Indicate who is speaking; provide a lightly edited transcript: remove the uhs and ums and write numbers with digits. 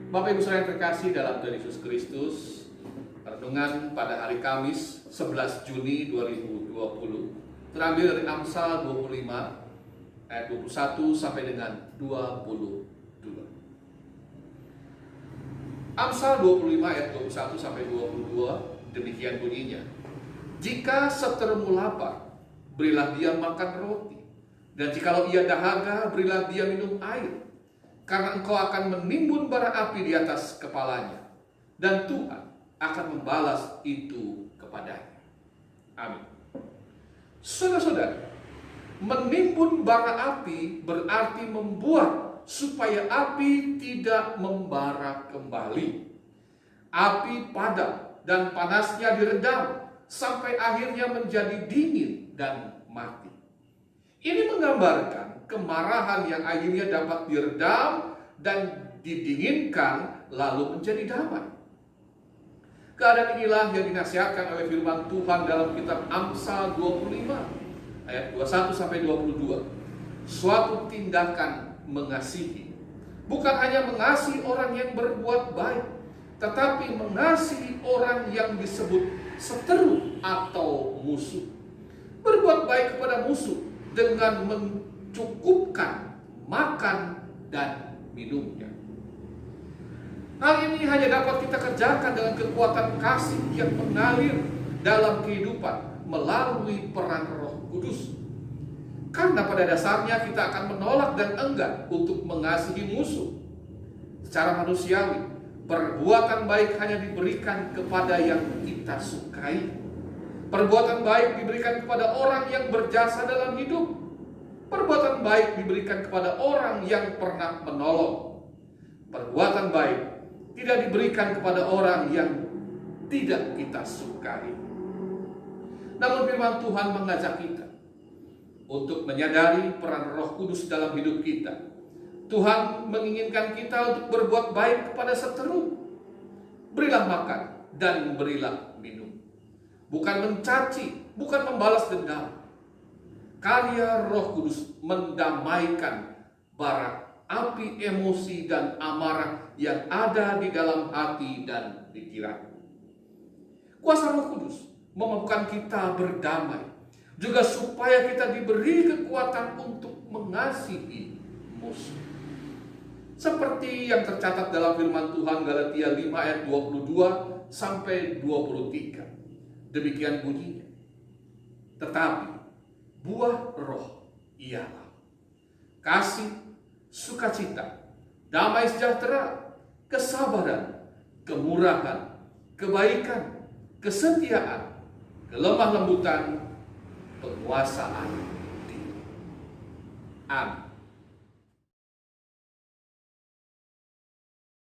Speaker 1: Bapak Ibu saudara yang terkasih dalam Tuhan Yesus Kristus, renungan pada hari Kamis 11 Juni 2020 terambil dari Amsal 25 ayat 21 sampai dengan 22. Amsal 25 ayat 21 sampai 22 demikian bunyinya. Jika seterumu lapar, berilah dia makan roti, dan jikalau ia dahaga, berilah dia minum air. Karena engkau akan menimbun bara api di atas kepalanya, dan Tuhan akan membalas itu kepadanya. Amin. Saudara-saudara, menimbun bara api berarti membuat supaya api tidak membara kembali. Api padam dan panasnya diredam sampai akhirnya menjadi dingin dan mati. Ini menggambarkan kemarahan yang akhirnya dapat diredam dan didinginkan lalu menjadi damai. Keadaan inilah yang dinasihatkan oleh firman Tuhan dalam kitab Amsal 25 ayat 21 sampai 22. Suatu tindakan mengasihi, bukan hanya mengasihi orang yang berbuat baik, tetapi mengasihi orang yang disebut seteru atau musuh. Berbuat baik kepada musuh dengan mencukupkan makan dan minumnya. Hal ini hanya dapat kita kerjakan dengan kekuatan kasih yang mengalir dalam kehidupan melalui peran Roh Kudus. Karena pada dasarnya kita akan menolak dan enggan untuk mengasihi musuh. Secara manusiawi, perbuatan baik hanya diberikan kepada yang kita sukai. Perbuatan baik diberikan kepada orang yang berjasa dalam hidup. Perbuatan baik diberikan kepada orang yang pernah menolong. Perbuatan baik tidak diberikan kepada orang yang tidak kita sukai. Namun firman Tuhan mengajak kita untuk menyadari peran Roh Kudus dalam hidup kita. Tuhan menginginkan kita untuk berbuat baik kepada seteru. Berilah makan dan berilah minum. Bukan mencaci, bukan membalas dendam. Karya Roh Kudus mendamaikan bara api emosi dan amarah yang ada di dalam hati dan pikiran. Kuasa Roh Kudus memampukan kita berdamai, juga supaya kita diberi kekuatan untuk mengasihi musuh. Seperti yang tercatat dalam firman Tuhan Galatia 5 ayat 22 sampai 23. Demikian bunyinya. Tetapi buah roh ialah kasih, sukacita, damai sejahtera, kesabaran, kemurahan, kebaikan, kesetiaan, kelemah lembutan, penguasaan diri. Amin.